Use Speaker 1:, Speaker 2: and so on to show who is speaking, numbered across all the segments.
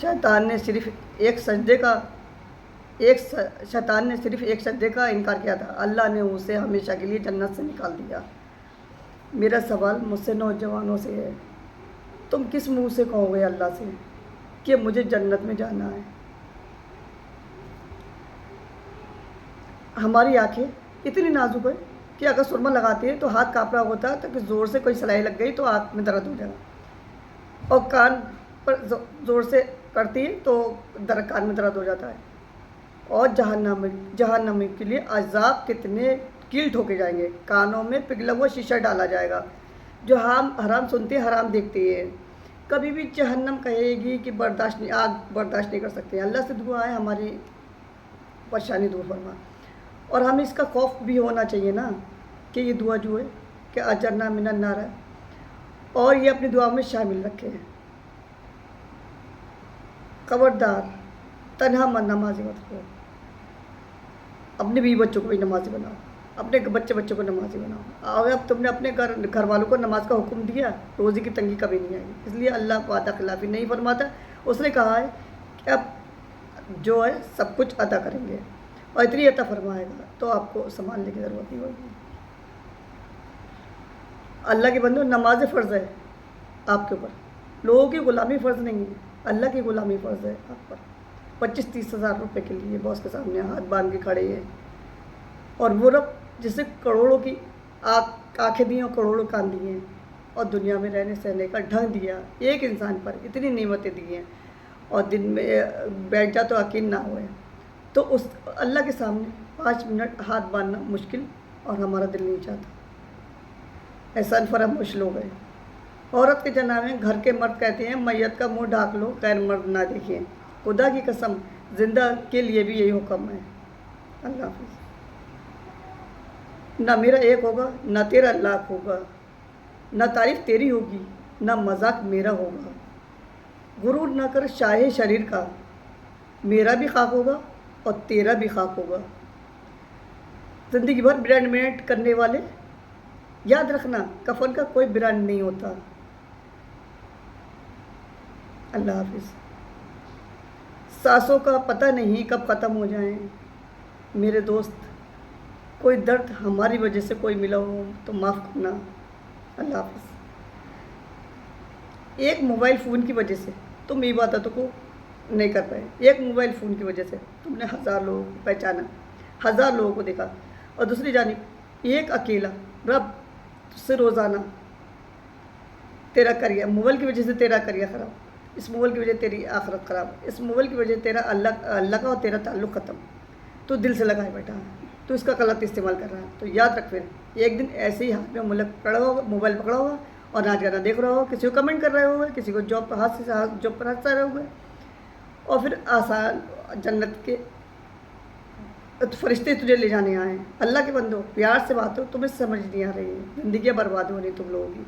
Speaker 1: शैतान ने सिर्फ एक सजदे का एक शैतान ने सिर्फ एक सजदे का इनकार किया था, अल्लाह ने उसे हमेशा के लिए जन्नत से निकाल दिया। मेरा सवाल मुझसे नौजवानों से है, तुम किस मुंह से कहोगे अल्लाह से कि मुझे जन्नत में जाना है? हमारी आंखें इतनी नाजुक है कि अगर सुरमा लगाती है तो हाथ काँप रहा होता है, तो कि ज़ोर से कोई सिलाई लग गई तो आँख में दर्द हो जाएगा, और कान पर ज़ोर से करती है तो कान में दर्द हो जाता है। और जहन्नम के लिए अज़ाब कितने कील ठोके जाएंगे, कानों में पिघला हुआ शीशा डाला जाएगा। जो हराम सुनती है, हराम देखती है, कभी भी जहन्नम कहेगी कि आग बर्दाश्त नहीं कर सकते। अल्लाह से दुआ है हमारी परेशानी दूर फरमा। और हमें इसका खौफ भी होना चाहिए ना कि ये दुआ जो है कि अजरना मिनन नार है, और ये अपनी दुआ में शामिल रखे हैं। खबरदार तन्हा मन नमाजी मत हो, अपने बीवी बच्चों को भी नमाजी बनाओ, अपने बच्चों को नमाजी बनाओ। और अब तुमने अपने घर वालों को नमाज का हुक्म दिया, रोज़ी की तंगी कभी नहीं आएगी। इसलिए अल्लाह वादा खिलाफी नहीं फरमाता। उसने कहा है कि अब जो है सब कुछ अदा करेंगे, और इतनी अता फरमाएगा तो आपको संभालने की ज़रूरत नहीं होगी। अल्लाह के बंदो, नमाज फ़र्ज़ है आपके ऊपर, लोगों की ग़ुलामी फ़र्ज़ नहीं है, अल्लाह की ग़ुलामी फ़र्ज़ है आप पर। 25-30 हज़ार रुपये के लिए बॉस के सामने हाथ बांध के खड़े हैं, और वो रब जिसे करोड़ों की आँखें दी और करोड़ों कान दिए हैं, और दुनिया में रहने सहने का ढंग दिया, एक इंसान पर इतनी नेमतें दी हैं, और दिन में बैठ जा तो यकीन ना होए, तो उस अल्लाह के सामने 5 मिनट हाथ बांधना मुश्किल, और हमारा दिल नहीं चाहता। एहसान फरामोश लोग हैं। औरत के जना में घर के मर्द कहते हैं मैयत का मुंह ढाक लो, गैर मर्द ना देखिए। खुदा की कसम, जिंदा के लिए भी यही हुक्म है। अल्लाह हाफ़िज़। ना मेरा एक होगा, ना तेरा लाख होगा, ना तारीफ़ तेरी होगी, ना मजाक मेरा होगा। गुरूर ना कर शाहे शरीर का, मेरा भी खाक होगा और तेरा भी खाक होगा। ज़िंदगी भर ब्रांड मेंट करने वाले, याद रखना कफन का कोई ब्रांड नहीं होता। अल्लाह हाफ़िज़। सांसों का पता नहीं कब ख़त्म हो जाए मेरे दोस्त, कोई दर्द हमारी वजह से कोई मिला हो तो माफ़ करना। अल्लाह हाफ़िज़। एक मोबाइल फ़ोन की वजह से तुम इबादतों को नहीं कर पाए, एक मोबाइल फ़ोन की वजह से तुमने 1000 लोगों को पहचाना, 1000 लोगों को देखा, और दूसरी जानिब एक अकेला रब तुझसे रोज़ाना तेरा करियर, मोबाइल की वजह से तेरा करियर ख़राब, इस मोबाइल की वजह तेरी आखिरत ख़राब, इस मोबाइल की वजह तेरा अल्लाह का और तेरा ताल्लुक़ ख़त्म। तो दिल से लगाए बैठा है, तो इसका गलत इस्तेमाल कर रहा है। तो याद रख, फिर एक दिन ऐसे ही हाथ में मोबाइल पकड़ा होगा और नाच गाना देख रहा होगा, किसी को कमेंट कर रहे होगे, किसी को जॉब पर हंसा रहे होगे, और फिर आसान जन्नत के फरिश्ते तुझे ले जाने आए। अल्लाह के बंदो, प्यार से बात हो, तुम्हें समझ नहीं आ रही है, ज़िंदगी बर्बाद हो रही तुम लोगों की,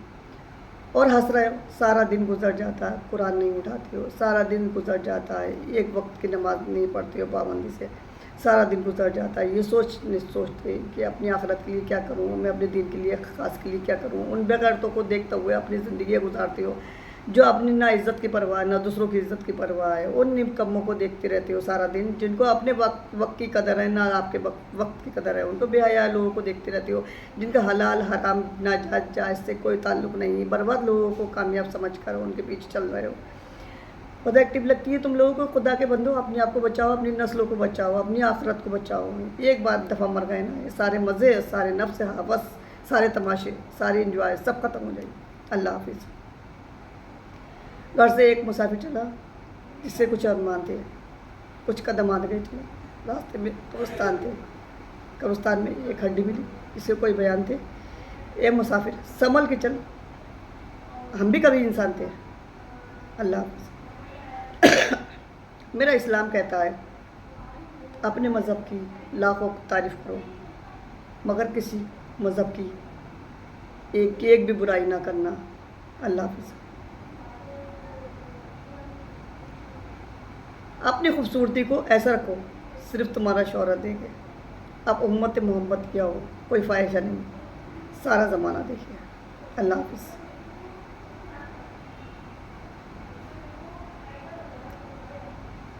Speaker 1: और हंस रहे हो। सारा दिन गुजर जाता है, कुरान नहीं उठाते हो, सारा दिन गुजर जाता है, एक वक्त की नमाज नहीं पढ़ते हो पाबंदी से, सारा दिन गुजर जाता है। ये सोचते कि अपनी आखिरत के लिए क्या करूँ, मैं अपने दीन के लिए ख़ास के लिए क्या करूँ। उन बेगैरतों को देखते हुए अपनी ज़िंदगी गुजारते हो, जो अपनी ना इज़्ज़त की परवाह ना दूसरों की इज़्ज़त की परवाह है। उन निकम्मों को देखते रहते हो सारा दिन, जिनको अपने वक्त की कदर है, ना आपके वक्त की कदर है। उनको बेहया लोगों को देखते रहते हो, जिनका हलाल हराम नाजायज़ जायज़ से कोई ताल्लुक़ नहीं। बर्बाद लोगों को कामयाब समझ कर उनके पीछे चल रहे हो। खुदा एक्टिव लगती है तुम लोगों को। खुदा के बंदो, अपने आप को बचाओ, अपनी नस्लों को बचाओ, अपनी आखिरत को बचाओ। एक बार दफ़ा मर गए ना, ये सारे मज़े, सारे नफ्स हवस, सारे तमाशे, सारे इंजॉय सब ख़त्म हो जाएंगे। अल्लाह हाफ़िज़। घर से एक मुसाफिर चला जिससे कुछ अरमान थे, कुछ कदम आगे गए चले, रास्ते में कब्रिस्तान थे। कब्रिस्तान में एक हड्डी मिली जिससे कोई बयान थे, ए मुसाफिर संभल के चल, हम भी कभी इंसान थे। अल्लाह हाफ़िज़। मेरा इस्लाम कहता है अपने मज़हब की लाखों तारीफ़ करो, मगर किसी मज़हब की एक भी बुराई ना करना। अल्लाह हाफ़िज़। अपनी खूबसूरती को ऐसा रखो सिर्फ तुम्हारा शोहरत देखे। अब उम्मत मोहम्मद क्या हो, कोई ख्वाहिशा नहीं, सारा ज़माना देखिए। अल्लाह हाफ़िज़।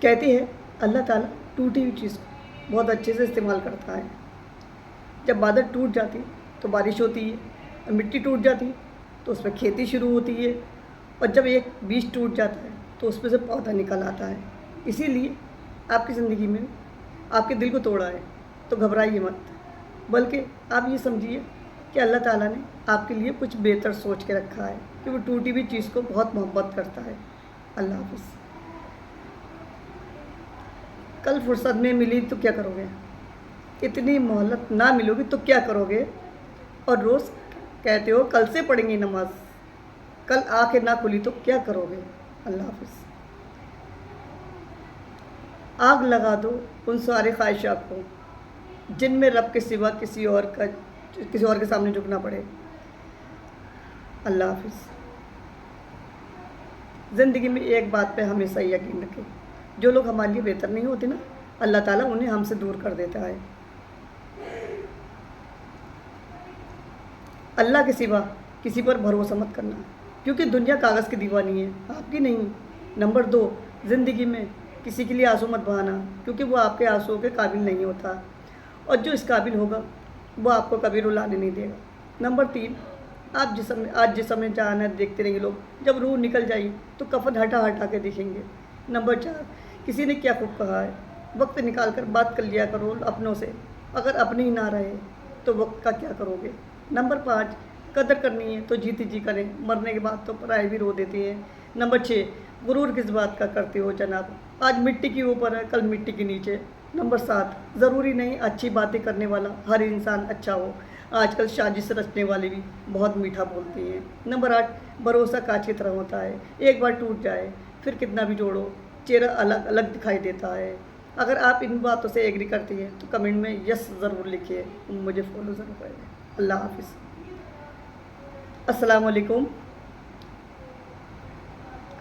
Speaker 1: कहती है अल्लाह ताला टूटी हुई चीज़ को बहुत अच्छे से इस्तेमाल करता है। जब बादल टूट जाती तो बारिश होती है, और मिट्टी टूट जाती तो उसमें खेती शुरू होती है, और जब एक बीज टूट जाता है तो उसमें से पौधा निकल आता है। इसीलिए आपकी ज़िंदगी में आपके दिल को तोड़ा है तो घबराइए मत, बल्कि आप ये समझिए कि अल्लाह ताला ने आपके लिए कुछ बेहतर सोच के रखा है, कि वो टूटी हुई चीज़ को बहुत मोहब्बत करता है। अल्लाह हाफ़िज़। कल फुर्सत में मिली तो क्या करोगे, इतनी मोहलत ना मिलोगी तो क्या करोगे, और रोज़ कहते हो कल से पढ़ेंगे नमाज, कल आंखें ना खुली तो क्या करोगे। अल्लाह हाफ़िज़। आग लगा दो उन सारे ख्वाहिशात को जिनमें रब के सिवा किसी और के सामने झुकना पड़े। अल्लाह हाफ़िज़। ज़िंदगी में एक बात पे हमेशा यकीन रखें, जो लोग हमारे लिए बेहतर नहीं होते ना, अल्लाह ताला उन्हें हमसे दूर कर देता है। अल्लाह के सिवा किसी पर भरोसा मत करना, क्योंकि दुनिया कागज़ की दीवानी है, आपकी नहीं। नंबर 2, ज़िंदगी में किसी के लिए आंसू मत बहाना, क्योंकि वो आपके आंसुओं के काबिल नहीं होता, और जो इस काबिल होगा वो आपको कभी रुलाने नहीं देगा। नंबर 3, आप जिस समय जाना देखते रहेंगे लोग, जब रूह निकल जाएगी तो कफन हटा हटा के दिखेंगे। नंबर 4, किसी ने क्या खूब कहा है, वक्त निकाल कर बात कर लिया करो अपनों से, अगर अपने ही ना रहे तो वक्त का क्या करोगे। नंबर 5, कदर करनी है तो जीती जी करें, मरने के बाद तो पराए भी रो देती है। नंबर 6, गुरूर किस बात का करते हो जनाब, आज मिट्टी के ऊपर है कल मिट्टी के नीचे। नंबर 7, ज़रूरी नहीं अच्छी बातें करने वाला हर इंसान अच्छा हो, आजकल साजिश रचने वाले भी बहुत मीठा बोलते हैं। नंबर 8, भरोसा कांच की तरह होता है, एक बार टूट जाए फिर कितना भी जोड़ो चेहरा अलग अलग दिखाई देता है। अगर आप इन बातों से एग्री करती हैं तो कमेंट में यस ज़रूर लिखिए, मुझे फॉलो ज़रूर करें। अल्लाह हाफ़िज़। अस्सलाम वालेकुम।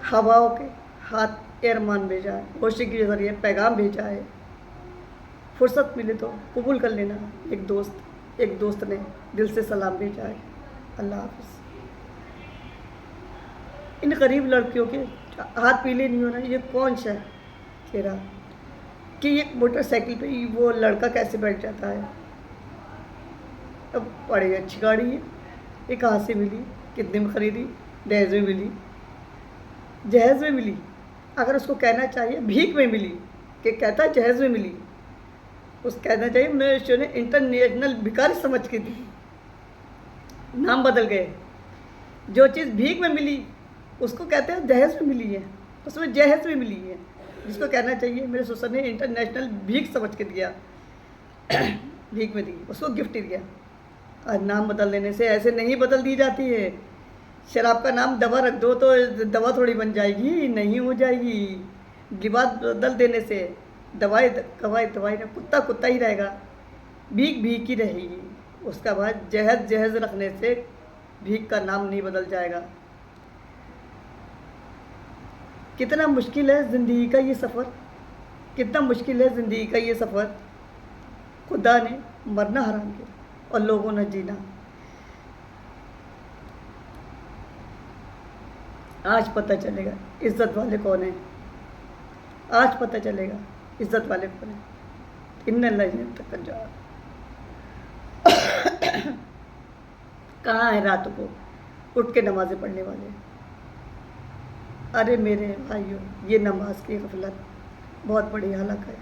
Speaker 1: हवाओं के हाथ एरमान भेजा है, रोशनी के ज़रिए पैगाम भेजा है, फुर्सत मिले तो कबूल कर लेना। एक दोस्त ने दिल से सलाम भेजा है। अल्लाह हाफ़िज़। इन गरीब लड़कियों के हाथ पीले नहीं हो रहे, ये कौन सा चेहरा कि एक मोटरसाइकिल पे ही वो लड़का कैसे बैठ जाता है। अब बड़ी अच्छी गाड़ी है, ये कहाँ से मिली, कितने में ख़रीदी, दहेज में मिली, जहेज़ में मिली। अगर उसको कहना चाहिए भीख में मिली, कि कहता है जहेज़ में मिली, उस कहना चाहिए मैं उसने इंटरनेशनल भिखारी समझ के दी, नाम बदल गए। जो चीज़ भीख में मिली उसको कहते हैं जहेज़ में मिली है, उसमें जहेज़ में मिली है, जिसको कहना चाहिए मेरे ससुर ने इंटरनेशनल भीख समझ के दिया, भीख में दी, उसको गिफ्ट दिया। आज नाम बदल देने से ऐसे नहीं बदल दी जाती है। शराब का नाम दवा रख दो तो दवा थोड़ी बन जाएगी, नहीं हो जाएगी। लिबास बदल देने से दवाई दवाई कुत्ता कुत्ता ही रहेगा, भीख भीख ही रहेगी। उसका बाद जहेज़ रखने से भीख का नाम नहीं बदल जाएगा। कितना मुश्किल है ज़िंदगी का ये सफ़र, कितना मुश्किल है ज़िंदगी का ये सफ़र। खुदा ने मरना हराम किया और लोगों ने जीना। आज पता चलेगा इज़्ज़त वाले कौन है, आज पता चलेगा इज़्ज़त वाले कौन है। इन्ना लजन तक जा कहाँ है रातों को उठ के नमाज़ें पढ़ने वाले। अरे मेरे भाइयों, ये नमाज की गफलत बहुत बड़ी हलाक है।